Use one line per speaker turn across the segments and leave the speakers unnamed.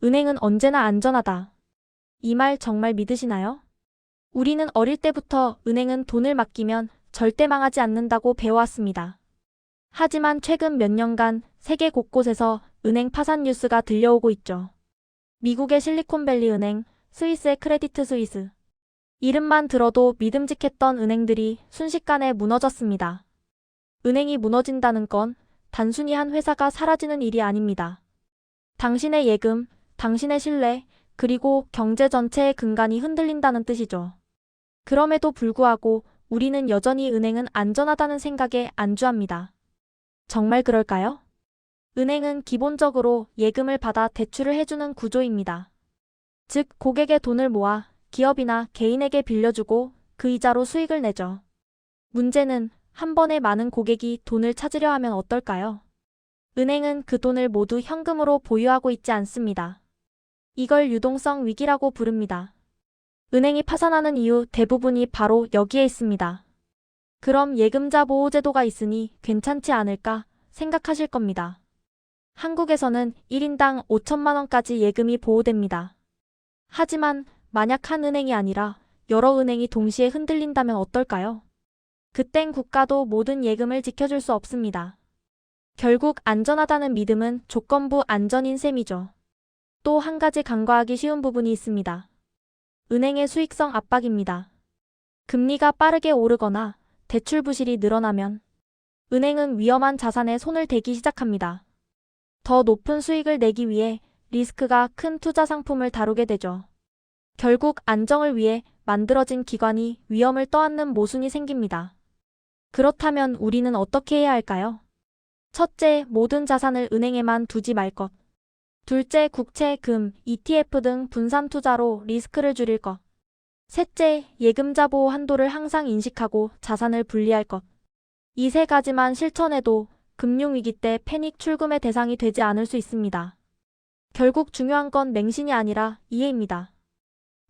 은행은 언제나 안전하다. 이 말 정말 믿으시나요? 우리는 어릴 때부터 은행은 돈을 맡기면 절대 망하지 않는다고 배워왔습니다. 하지만 최근 몇 년간 세계 곳곳에서 은행 파산 뉴스가 들려오고 있죠. 미국의 실리콘밸리 은행, 스위스의 크레디트 스위스. 이름만 들어도 믿음직했던 은행들이 순식간에 무너졌습니다. 은행이 무너진다는 건 단순히 한 회사가 사라지는 일이 아닙니다. 당신의 예금, 당신의 신뢰, 그리고 경제 전체의 근간이 흔들린다는 뜻이죠. 그럼에도 불구하고 우리는 여전히 은행은 안전하다는 생각에 안주합니다. 정말 그럴까요? 은행은 기본적으로 예금을 받아 대출을 해주는 구조입니다. 즉, 고객의 돈을 모아 기업이나 개인에게 빌려주고 그 이자로 수익을 내죠. 문제는 한 번에 많은 고객이 돈을 찾으려 하면 어떨까요? 은행은 그 돈을 모두 현금으로 보유하고 있지 않습니다. 이걸 유동성 위기라고 부릅니다. 은행이 파산하는 이유 대부분이 바로 여기에 있습니다. 그럼 예금자 보호제도가 있으니 괜찮지 않을까 생각하실 겁니다. 한국에서는 1인당 5천만 원까지 예금이 보호됩니다. 하지만 만약 한 은행이 아니라 여러 은행이 동시에 흔들린다면 어떨까요? 그땐 국가도 모든 예금을 지켜줄 수 없습니다. 결국 안전하다는 믿음은 조건부 안전인 셈이죠. 또 한 가지 간과하기 쉬운 부분이 있습니다. 은행의 수익성 압박입니다. 금리가 빠르게 오르거나 대출 부실이 늘어나면 은행은 위험한 자산에 손을 대기 시작합니다. 더 높은 수익을 내기 위해 리스크가 큰 투자 상품을 다루게 되죠. 결국 안정을 위해 만들어진 기관이 위험을 떠안는 모순이 생깁니다. 그렇다면 우리는 어떻게 해야 할까요? 첫째, 모든 자산을 은행에만 두지 말 것. 둘째, 국채, 금, ETF 등 분산 투자로 리스크를 줄일 것. 셋째, 예금자 보호 한도를 항상 인식하고 자산을 분리할 것. 이 세 가지만 실천해도 금융위기 때 패닉 출금의 대상이 되지 않을 수 있습니다. 결국 중요한 건 맹신이 아니라 이해입니다.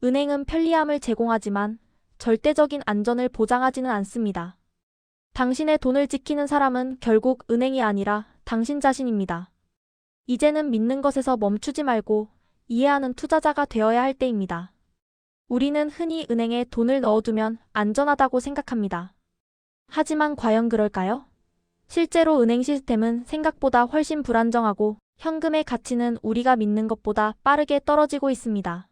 은행은 편리함을 제공하지만 절대적인 안전을 보장하지는 않습니다. 당신의 돈을 지키는 사람은 결국 은행이 아니라 당신 자신입니다. 이제는 믿는 것에서 멈추지 말고 이해하는 투자자가 되어야 할 때입니다. 우리는 흔히 은행에 돈을 넣어두면 안전하다고 생각합니다. 하지만 과연 그럴까요? 실제로 은행 시스템은 생각보다 훨씬 불안정하고 현금의 가치는 우리가 믿는 것보다 빠르게 떨어지고 있습니다.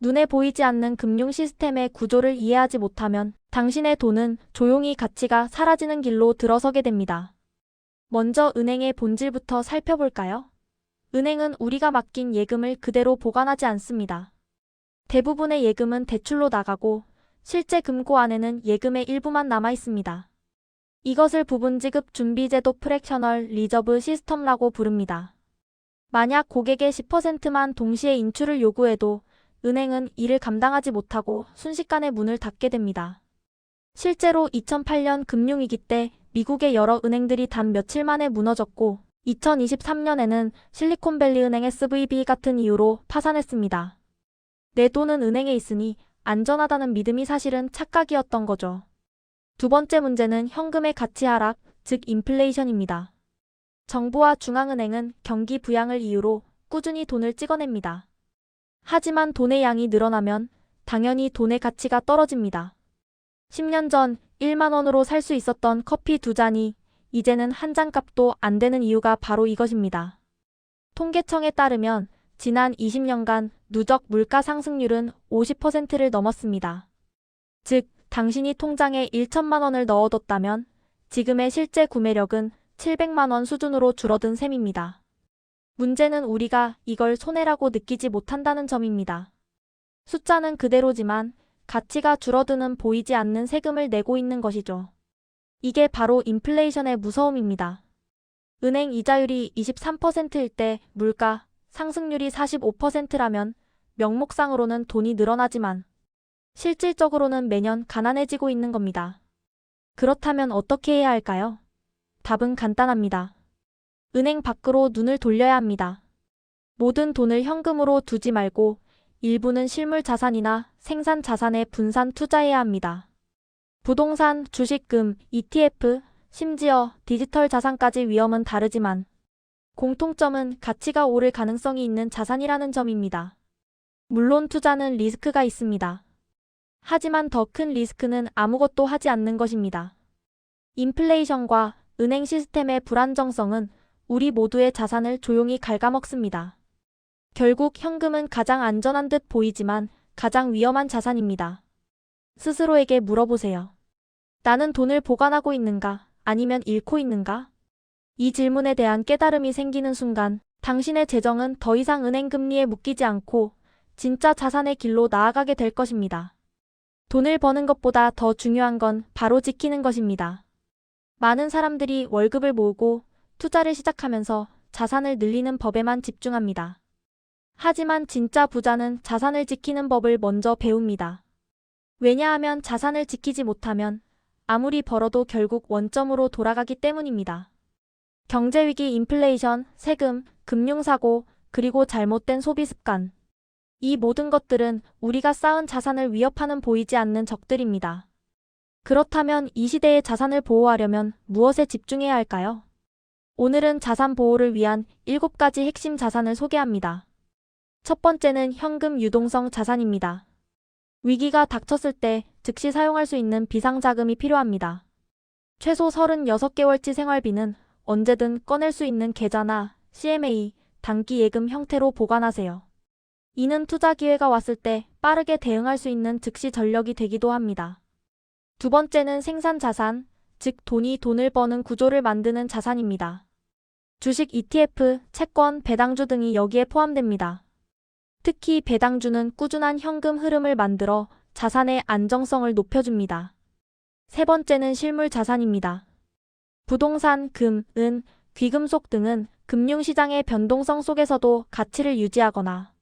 눈에 보이지 않는 금융 시스템의 구조를 이해하지 못하면 당신의 돈은 조용히 가치가 사라지는 길로 들어서게 됩니다. 먼저 은행의 본질부터 살펴볼까요? 은행은 우리가 맡긴 예금을 그대로 보관하지 않습니다. 대부분의 예금은 대출로 나가고 실제 금고 안에는 예금의 일부만 남아 있습니다. 이것을 부분지급 준비제도 프랙셔널 리저브 시스템이라고 부릅니다. 만약 고객의 10%만 동시에 인출을 요구해도 은행은 이를 감당하지 못하고 순식간에 문을 닫게 됩니다. 실제로 2008년 금융위기 때 미국의 여러 은행들이 단 며칠 만에 무너졌고 2023년에는 실리콘밸리 은행 SVB 같은 이유로 파산했습니다. 내 돈은 은행에 있으니 안전하다는 믿음이 사실은 착각이었던 거죠. 두 번째 문제는 현금의 가치 하락, 즉 인플레이션입니다. 정부와 중앙은행은 경기 부양을 이유로 꾸준히 돈을 찍어냅니다. 하지만 돈의 양이 늘어나면 당연히 돈의 가치가 떨어집니다. 10년 전 1만 원으로 살 수 있었던 커피 두 잔이 이제는 한 잔 값도 안 되는 이유가 바로 이것입니다. 통계청에 따르면 지난 20년간 누적 물가 상승률은 50%를 넘었습니다. 즉, 당신이 통장에 1천만 원을 넣어뒀다면 지금의 실제 구매력은 700만 원 수준으로 줄어든 셈입니다. 문제는 우리가 이걸 손해라고 느끼지 못한다는 점입니다. 숫자는 그대로지만 가치가 줄어드는 보이지 않는 세금을 내고 있는 것이죠. 이게 바로 인플레이션의 무서움입니다. 은행 이자율이 23%일 때 물가 상승률이 45%라면 명목상으로는 돈이 늘어나지만 실질적으로는 매년 가난해지고 있는 겁니다. 그렇다면 어떻게 해야 할까요? 답은 간단합니다. 은행 밖으로 눈을 돌려야 합니다. 모든 돈을 현금으로 두지 말고 일부는 실물 자산이나 생산 자산에 분산 투자해야 합니다. 부동산, 주식금, ETF, 심지어 디지털 자산까지 위험은 다르지만 공통점은 가치가 오를 가능성이 있는 자산이라는 점입니다. 물론 투자는 리스크가 있습니다. 하지만 더 큰 리스크는 아무것도 하지 않는 것입니다. 인플레이션과 은행 시스템의 불안정성은 우리 모두의 자산을 조용히 갉아먹습니다. 결국 현금은 가장 안전한 듯 보이지만 가장 위험한 자산입니다. 스스로에게 물어보세요. 나는 돈을 보관하고 있는가, 아니면 잃고 있는가? 이 질문에 대한 깨달음이 생기는 순간 당신의 재정은 더 이상 은행 금리에 묶이지 않고 진짜 자산의 길로 나아가게 될 것입니다. 돈을 버는 것보다 더 중요한 건 바로 지키는 것입니다. 많은 사람들이 월급을 모으고 투자를 시작하면서 자산을 늘리는 법에만 집중합니다. 하지만 진짜 부자는 자산을 지키는 법을 먼저 배웁니다. 왜냐하면 자산을 지키지 못하면 아무리 벌어도 결국 원점으로 돌아가기 때문입니다. 경제위기, 인플레이션, 세금, 금융사고, 그리고 잘못된 소비 습관. 이 모든 것들은 우리가 쌓은 자산을 위협하는 보이지 않는 적들입니다. 그렇다면 이 시대의 자산을 보호하려면 무엇에 집중해야 할까요? 오늘은 자산 보호를 위한 7가지 핵심 자산을 소개합니다. 첫 번째는 현금 유동성 자산입니다. 위기가 닥쳤을 때 즉시 사용할 수 있는 비상자금이 필요합니다. 최소 36개월치 생활비는 언제든 꺼낼 수 있는 계좌나 CMA, 단기 예금 형태로 보관하세요. 이는 투자 기회가 왔을 때 빠르게 대응할 수 있는 즉시 전력이 되기도 합니다. 두 번째는 생산 자산, 즉 돈이 돈을 버는 구조를 만드는 자산입니다. 주식, ETF, 채권, 배당주 등이 여기에 포함됩니다. 특히 배당주는 꾸준한 현금 흐름을 만들어 자산의 안정성을 높여줍니다. 세 번째는 실물 자산입니다. 부동산, 금, 은, 귀금속 등은 금융시장의 변동성 속에서도 가치를 유지하거나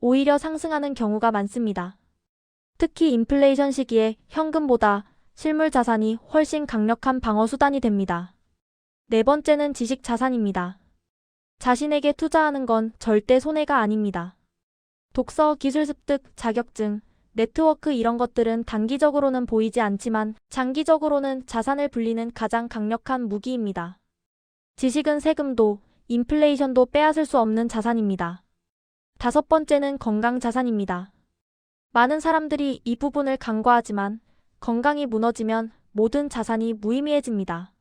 오히려 상승하는 경우가 많습니다. 특히 인플레이션 시기에 현금보다 실물 자산이 훨씬 강력한 방어 수단이 됩니다. 네 번째는 지식 자산입니다. 자신에게 투자하는 건 절대 손해가 아닙니다. 독서, 기술 습득, 자격증, 네트워크 이런 것들은 단기적으로는 보이지 않지만 장기적으로는 자산을 불리는 가장 강력한 무기입니다. 지식은 세금도 인플레이션도 빼앗을 수 없는 자산입니다. 다섯 번째는 건강 자산입니다. 많은 사람들이 이 부분을 간과하지만 건강이 무너지면 모든 자산이 무의미해집니다.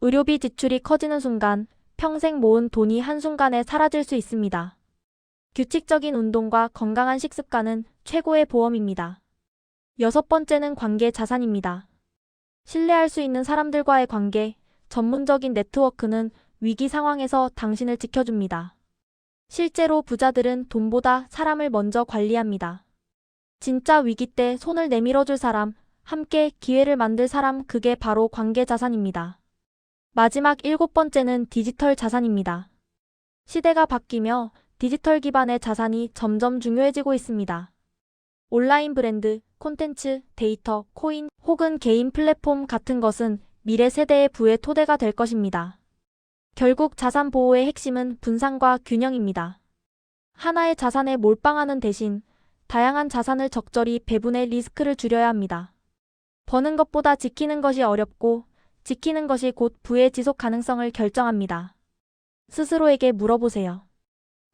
의료비 지출이 커지는 순간 평생 모은 돈이 한순간에 사라질 수 있습니다. 규칙적인 운동과 건강한 식습관은 최고의 보험입니다. 여섯 번째는 관계 자산입니다. 신뢰할 수 있는 사람들과의 관계, 전문적인 네트워크는 위기 상황에서 당신을 지켜줍니다. 실제로 부자들은 돈보다 사람을 먼저 관리합니다. 진짜 위기 때 손을 내밀어줄 사람, 함께 기회를 만들 사람, 그게 바로 관계 자산입니다. 마지막 7번째는 디지털 자산입니다. 시대가 바뀌며 디지털 기반의 자산이 점점 중요해지고 있습니다. 온라인 브랜드, 콘텐츠, 데이터, 코인 혹은 개인 플랫폼 같은 것은 미래 세대의 부의 토대가 될 것입니다. 결국 자산 보호의 핵심은 분산과 균형입니다. 하나의 자산에 몰빵하는 대신 다양한 자산을 적절히 배분해 리스크를 줄여야 합니다. 버는 것보다 지키는 것이 어렵고 지키는 것이 곧 부의 지속 가능성을 결정합니다. 스스로에게 물어보세요.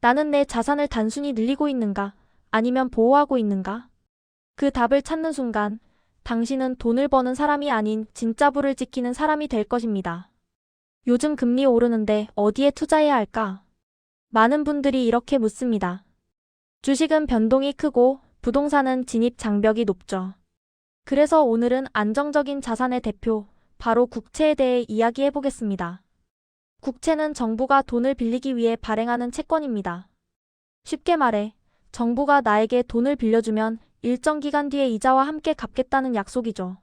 나는 내 자산을 단순히 늘리고 있는가, 아니면 보호하고 있는가? 그 답을 찾는 순간 당신은 돈을 버는 사람이 아닌 진짜 부를 지키는 사람이 될 것입니다. 요즘 금리 오르는데 어디에 투자해야 할까? 많은 분들이 이렇게 묻습니다. 주식은 변동이 크고 부동산은 진입 장벽이 높죠. 그래서 오늘은 안정적인 자산의 대표, 바로 국채에 대해 이야기해 보겠습니다. 국채는 정부가 돈을 빌리기 위해 발행하는 채권입니다. 쉽게 말해, 정부가 나에게 돈을 빌려주면 일정 기간 뒤에 이자와 함께 갚겠다는 약속이죠.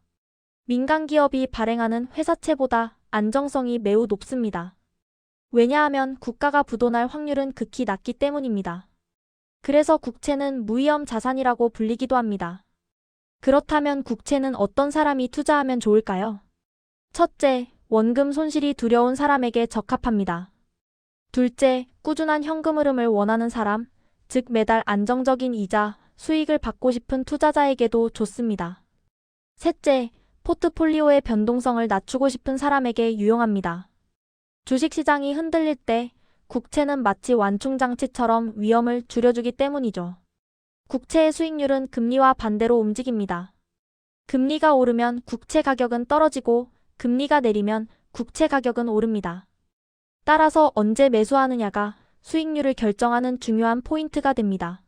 민간 기업이 발행하는 회사채보다 안정성이 매우 높습니다. 왜냐하면 국가가 부도날 확률은 극히 낮기 때문입니다. 그래서 국채는 무위험 자산이라고 불리기도 합니다. 그렇다면 국채는 어떤 사람이 투자하면 좋을까요? 첫째, 원금 손실이 두려운 사람에게 적합합니다. 둘째, 꾸준한 현금 흐름을 원하는 사람, 즉 매달 안정적인 이자, 수익을 받고 싶은 투자자에게도 좋습니다. 셋째, 포트폴리오의 변동성을 낮추고 싶은 사람에게 유용합니다. 주식시장이 흔들릴 때 국채는 마치 완충장치처럼 위험을 줄여주기 때문이죠. 국채의 수익률은 금리와 반대로 움직입니다. 금리가 오르면 국채 가격은 떨어지고 금리가 내리면 국채 가격은 오릅니다. 따라서 언제 매수하느냐가 수익률을 결정하는 중요한 포인트가 됩니다.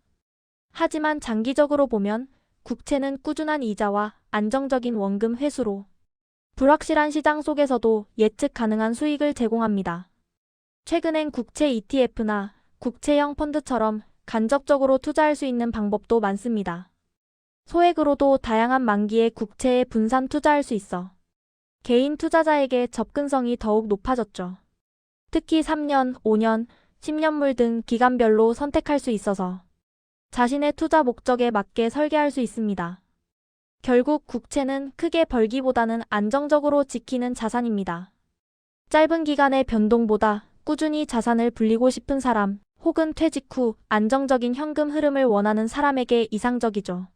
하지만 장기적으로 보면 국채는 꾸준한 이자와 안정적인 원금 회수로 불확실한 시장 속에서도 예측 가능한 수익을 제공합니다. 최근엔 국채 ETF나 국채형 펀드처럼 간접적으로 투자할 수 있는 방법도 많습니다. 소액으로도 다양한 만기의 국채에 분산 투자할 수 있어 개인 투자자에게 접근성이 더욱 높아졌죠. 특히 3년, 5년, 10년물 등 기간별로 선택할 수 있어서 자신의 투자 목적에 맞게 설계할 수 있습니다. 결국 국채는 크게 벌기보다는 안정적으로 지키는 자산입니다. 짧은 기간의 변동보다 꾸준히 자산을 불리고 싶은 사람, 혹은 퇴직 후 안정적인 현금 흐름을 원하는 사람에게 이상적이죠.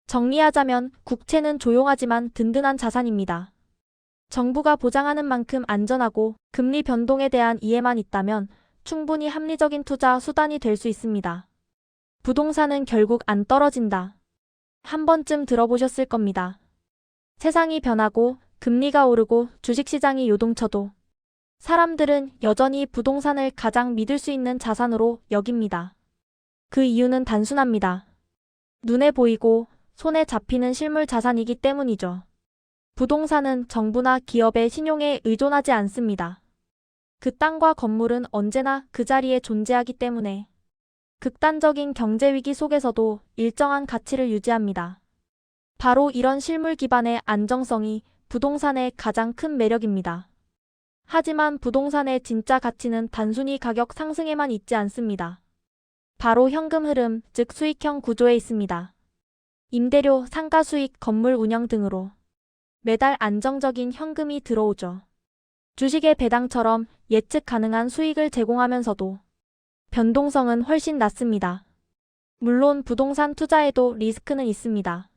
정리하자면 국채는 조용하지만 든든한 자산입니다. 정부가 보장하는 만큼 안전하고 금리 변동에 대한 이해만 있다면 충분히 합리적인 투자 수단이 될 수 있습니다. 부동산은 결국 안 떨어진다. 한 번쯤 들어보셨을 겁니다. 세상이 변하고 금리가 오르고 주식시장이 요동쳐도 사람들은 여전히 부동산을 가장 믿을 수 있는 자산으로 여깁니다. 그 이유는 단순합니다. 눈에 보이고 손에 잡히는 실물 자산이기 때문이죠. 부동산은 정부나 기업의 신용에 의존하지 않습니다. 그 땅과 건물은 언제나 그 자리에 존재하기 때문에 극단적인 경제 위기 속에서도 일정한 가치를 유지합니다. 바로 이런 실물 기반의 안정성이 부동산의 가장 큰 매력입니다. 하지만 부동산의 진짜 가치는 단순히 가격 상승에만 있지 않습니다. 바로 현금 흐름, 즉 수익형 구조에 있습니다. 임대료, 상가 수익, 건물 운영 등으로 매달 안정적인 현금이 들어오죠. 주식의 배당처럼 예측 가능한 수익을 제공하면서도 변동성은 훨씬 낮습니다. 물론 부동산 투자에도 리스크는 있습니다.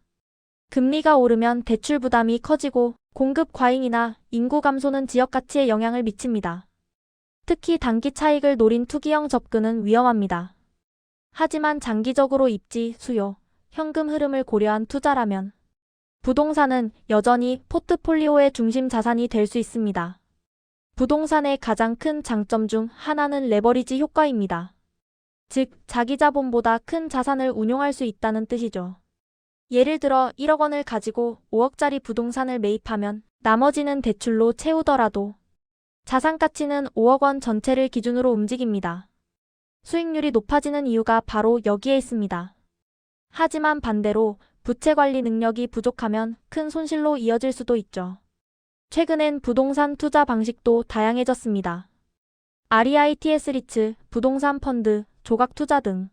금리가 오르면 대출 부담이 커지고 공급 과잉이나 인구 감소는 지역 가치에 영향을 미칩니다. 특히 단기 차익을 노린 투기형 접근은 위험합니다. 하지만 장기적으로 입지, 수요, 현금 흐름을 고려한 투자라면 부동산은 여전히 포트폴리오의 중심 자산이 될 수 있습니다. 부동산의 가장 큰 장점 중 하나는 레버리지 효과입니다. 즉, 자기 자본보다 큰 자산을 운용할 수 있다는 뜻이죠. 예를 들어 1억 원을 가지고 5억짜리 부동산을 매입하면 나머지는 대출로 채우더라도 자산 가치는 5억 원 전체를 기준으로 움직입니다. 수익률이 높아지는 이유가 바로 여기에 있습니다. 하지만 반대로 부채 관리 능력이 부족하면 큰 손실로 이어질 수도 있죠. 최근엔 부동산 투자 방식도 다양해졌습니다. REITs 리츠, 부동산 펀드, 조각 투자 등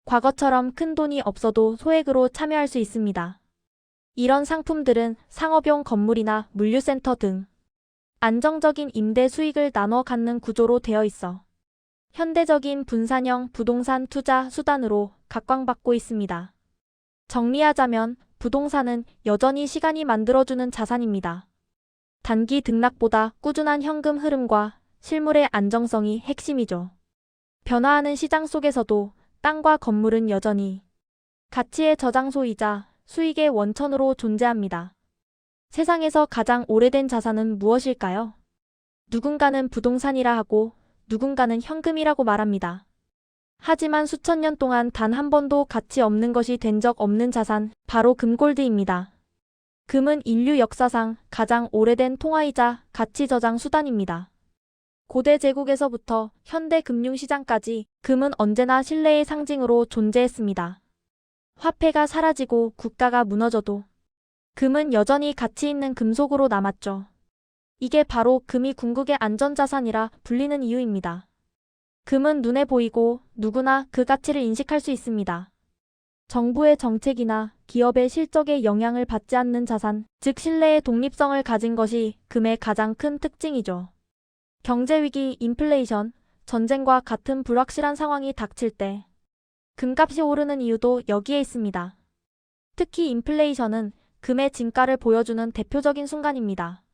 과거처럼 큰 돈이 없어도 소액으로 참여할 수 있습니다. 이런 상품들은 상업용 건물이나 물류센터 등 안정적인 임대 수익을 나눠 갖는 구조로 되어 있어 현대적인 분산형 부동산 투자 수단으로 각광받고 있습니다. 정리하자면 부동산은 여전히 시간이 만들어주는 자산입니다. 단기 등락보다 꾸준한 현금 흐름과 실물의 안정성이 핵심이죠. 변화하는 시장 속에서도 땅과 건물은 여전히 가치의 저장소이자 수익의 원천으로 존재합니다. 세상에서 가장 오래된 자산은 무엇일까요? 누군가는 부동산이라 하고 누군가는 현금이라고 말합니다. 하지만 수천 년 동안 단 한 번도 가치 없는 것이 된 적 없는 자산, 바로 금골드입니다. 금은 인류 역사상 가장 오래된 통화이자 가치 저장 수단입니다. 고대 제국에서부터 현대 금융시장까지 금은 언제나 신뢰의 상징으로 존재했습니다. 화폐가 사라지고 국가가 무너져도 금은 여전히 가치 있는 금속으로 남았죠. 이게 바로 금이 궁극의 안전자산이라 불리는 이유입니다. 금은 눈에 보이고 누구나 그 가치를 인식할 수 있습니다. 정부의 정책이나 기업의 실적에 영향을 받지 않는 자산, 즉 신뢰의 독립성을 가진 것이 금의 가장 큰 특징이죠. 경제위기, 인플레이션, 전쟁과 같은 불확실한 상황이 닥칠 때 금값이 오르는 이유도 여기에 있습니다. 특히 인플레이션은 금의 진가를 보여주는 대표적인 순간입니다.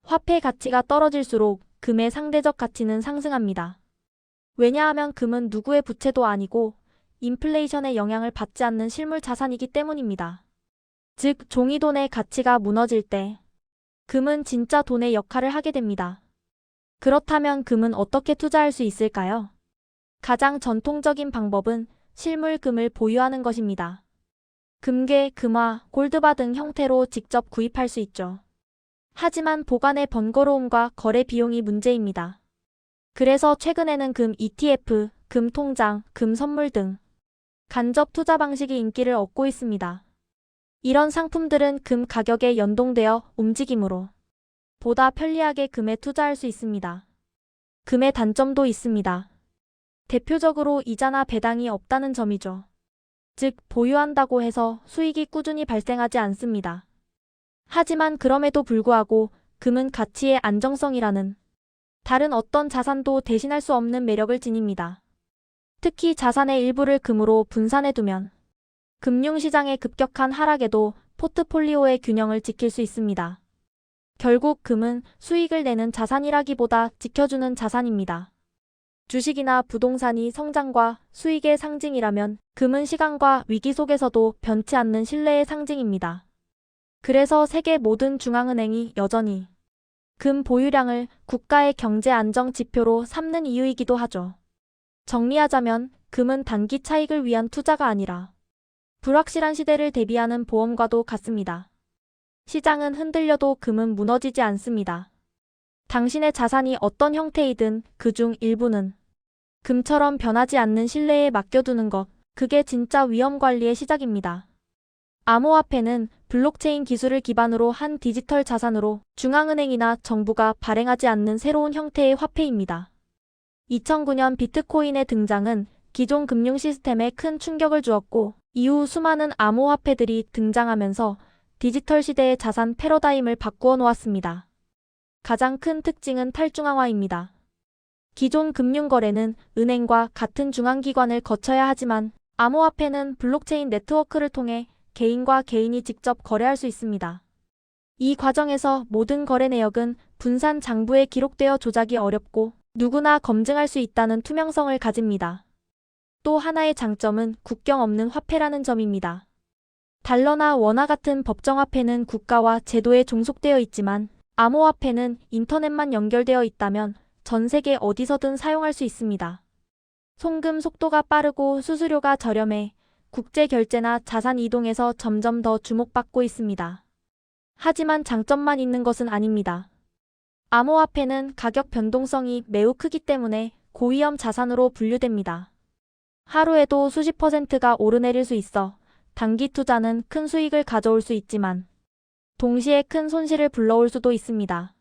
화폐 가치가 떨어질수록 금의 상대적 가치는 상승합니다. 왜냐하면 금은 누구의 부채도 아니고 인플레이션의 영향을 받지 않는 실물 자산이기 때문입니다. 즉, 종이돈의 가치가 무너질 때 금은 진짜 돈의 역할을 하게 됩니다. 그렇다면 금은 어떻게 투자할 수 있을까요? 가장 전통적인 방법은 실물 금을 보유하는 것입니다. 금괴, 금화, 골드바 등 형태로 직접 구입할 수 있죠. 하지만 보관의 번거로움과 거래 비용이 문제입니다. 그래서 최근에는 금 ETF, 금 통장, 금 선물 등 간접 투자 방식이 인기를 얻고 있습니다. 이런 상품들은 금 가격에 연동되어 움직이므로 보다 편리하게 금에 투자할 수 있습니다. 금의 단점도 있습니다. 대표적으로 이자나 배당이 없다는 점이죠. 즉, 보유한다고 해서 수익이 꾸준히 발생하지 않습니다. 하지만 그럼에도 불구하고 금은 가치의 안정성이라는 다른 어떤 자산도 대신할 수 없는 매력을 지닙니다. 특히 자산의 일부를 금으로 분산해두면 금융시장의 급격한 하락에도 포트폴리오의 균형을 지킬 수 있습니다. 결국 금은 수익을 내는 자산이라기보다 지켜주는 자산입니다. 주식이나 부동산이 성장과 수익의 상징이라면 금은 시간과 위기 속에서도 변치 않는 신뢰의 상징입니다. 그래서 세계 모든 중앙은행이 여전히 금 보유량을 국가의 경제 안정 지표로 삼는 이유이기도 하죠. 정리하자면 금은 단기 차익을 위한 투자가 아니라 불확실한 시대를 대비하는 보험과도 같습니다. 시장은 흔들려도 금은 무너지지 않습니다. 당신의 자산이 어떤 형태이든 그중 일부는 금처럼 변하지 않는 신뢰에 맡겨두는 것, 그게 진짜 위험 관리의 시작입니다. 암호화폐는 블록체인 기술을 기반으로 한 디지털 자산으로 중앙은행이나 정부가 발행하지 않는 새로운 형태의 화폐입니다. 2009년 비트코인의 등장은 기존 금융 시스템에 큰 충격을 주었고, 이후 수많은 암호화폐들이 등장하면서 디지털 시대의 자산 패러다임을 바꾸어 놓았습니다. 가장 큰 특징은 탈중앙화입니다. 기존 금융거래는 은행과 같은 중앙기관을 거쳐야 하지만 암호화폐는 블록체인 네트워크를 통해 개인과 개인이 직접 거래할 수 있습니다. 이 과정에서 모든 거래 내역은 분산 장부에 기록되어 조작이 어렵고 누구나 검증할 수 있다는 투명성을 가집니다. 또 하나의 장점은 국경 없는 화폐라는 점입니다. 달러나 원화 같은 법정화폐는 국가와 제도에 종속되어 있지만 암호화폐는 인터넷만 연결되어 있다면 전 세계 어디서든 사용할 수 있습니다. 송금 속도가 빠르고 수수료가 저렴해 국제 결제나 자산 이동에서 점점 더 주목받고 있습니다. 하지만 장점만 있는 것은 아닙니다. 암호화폐는 가격 변동성이 매우 크기 때문에 고위험 자산으로 분류됩니다. 하루에도 수십 %가 오르내릴 수 있어 단기 투자는 큰 수익을 가져올 수 있지만 동시에 큰 손실을 불러올 수도 있습니다.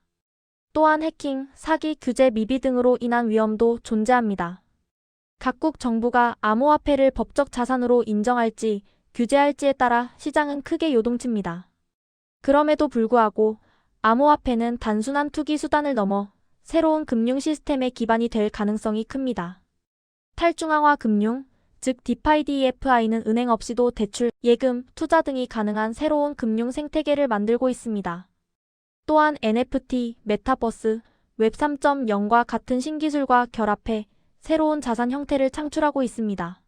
또한 해킹, 사기, 규제 미비 등으로 인한 위험도 존재합니다. 각국 정부가 암호화폐를 법적 자산으로 인정할지 규제할지에 따라 시장은 크게 요동칩니다. 그럼에도 불구하고 암호화폐는 단순한 투기 수단을 넘어 새로운 금융 시스템의 기반이 될 가능성이 큽니다. 탈중앙화 금융, 즉 DeFi는 은행 없이도 대출, 예금, 투자 등이 가능한 새로운 금융 생태계를 만들고 있습니다. 또한 NFT, 메타버스, 웹 3.0과 같은 신기술과 결합해 새로운 자산 형태를 창출하고 있습니다.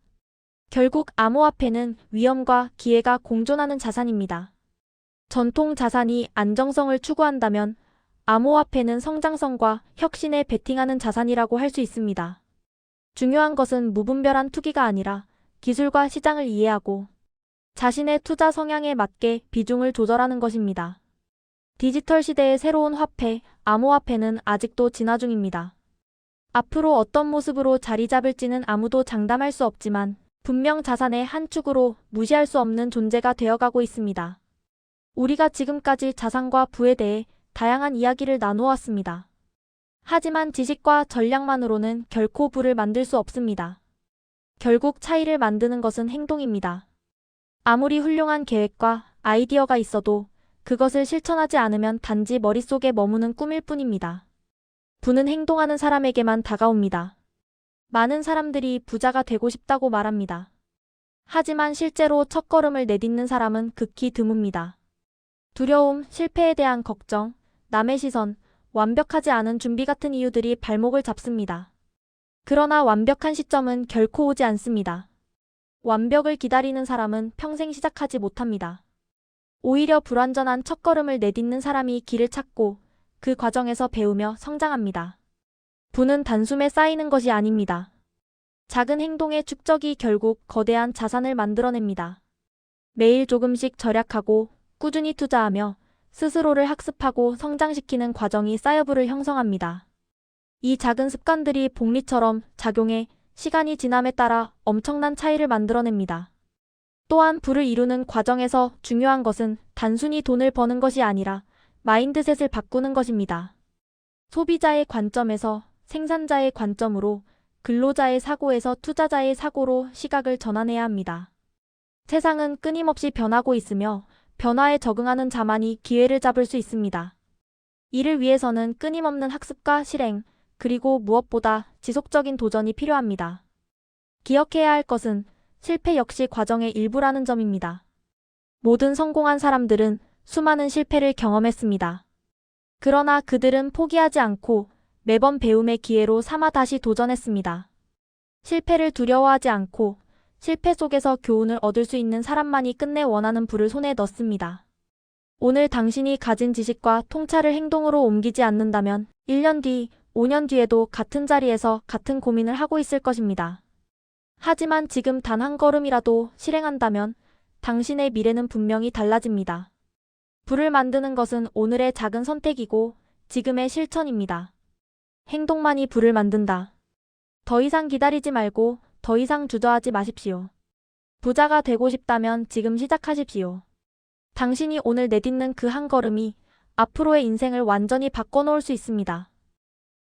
결국 암호화폐는 위험과 기회가 공존하는 자산입니다. 전통 자산이 안정성을 추구한다면 암호화폐는 성장성과 혁신에 베팅하는 자산이라고 할 수 있습니다. 중요한 것은 무분별한 투기가 아니라 기술과 시장을 이해하고 자신의 투자 성향에 맞게 비중을 조절하는 것입니다. 디지털 시대의 새로운 화폐, 암호화폐는 아직도 진화 중입니다. 앞으로 어떤 모습으로 자리 잡을지는 아무도 장담할 수 없지만 분명 자산의 한 축으로 무시할 수 없는 존재가 되어가고 있습니다. 우리가 지금까지 자산과 부에 대해 다양한 이야기를 나누었습니다. 하지만 지식과 전략만으로는 결코 부를 만들 수 없습니다. 결국 차이를 만드는 것은 행동입니다. 아무리 훌륭한 계획과 아이디어가 있어도 그것을 실천하지 않으면 단지 머릿속에 머무는 꿈일 뿐입니다. 부는 행동하는 사람에게만 다가옵니다. 많은 사람들이 부자가 되고 싶다고 말합니다. 하지만 실제로 첫걸음을 내딛는 사람은 극히 드뭅니다. 두려움, 실패에 대한 걱정, 남의 시선, 완벽하지 않은 준비 같은 이유들이 발목을 잡습니다. 그러나 완벽한 시점은 결코 오지 않습니다. 완벽을 기다리는 사람은 평생 시작하지 못합니다. 오히려 불완전한 첫걸음을 내딛는 사람이 길을 찾고 그 과정에서 배우며 성장합니다. 부는 단숨에 쌓이는 것이 아닙니다. 작은 행동의 축적이 결국 거대한 자산을 만들어냅니다. 매일 조금씩 절약하고 꾸준히 투자하며 스스로를 학습하고 성장시키는 과정이 쌓여부를 형성합니다. 이 작은 습관들이 복리처럼 작용해 시간이 지남에 따라 엄청난 차이를 만들어냅니다. 또한 부를 이루는 과정에서 중요한 것은 단순히 돈을 버는 것이 아니라 마인드셋을 바꾸는 것입니다. 소비자의 관점에서 생산자의 관점으로, 근로자의 사고에서 투자자의 사고로 시각을 전환해야 합니다. 세상은 끊임없이 변하고 있으며 변화에 적응하는 자만이 기회를 잡을 수 있습니다. 이를 위해서는 끊임없는 학습과 실행, 그리고 무엇보다 지속적인 도전이 필요합니다. 기억해야 할 것은 실패 역시 과정의 일부라는 점입니다. 모든 성공한 사람들은 수많은 실패를 경험했습니다. 그러나 그들은 포기하지 않고 매번 배움의 기회로 삼아 다시 도전했습니다. 실패를 두려워하지 않고 실패 속에서 교훈을 얻을 수 있는 사람만이 끝내 원하는 부를 손에 넣습니다. 오늘 당신이 가진 지식과 통찰을 행동으로 옮기지 않는다면 1년 뒤, 5년 뒤에도 같은 자리에서 같은 고민을 하고 있을 것입니다. 하지만 지금 단 한 걸음이라도 실행한다면 당신의 미래는 분명히 달라집니다. 부를 만드는 것은 오늘의 작은 선택이고 지금의 실천입니다. 행동만이 부를 만든다. 더 이상 기다리지 말고 더 이상 주저하지 마십시오. 부자가 되고 싶다면 지금 시작하십시오. 당신이 오늘 내딛는 그 한 걸음이 앞으로의 인생을 완전히 바꿔놓을 수 있습니다.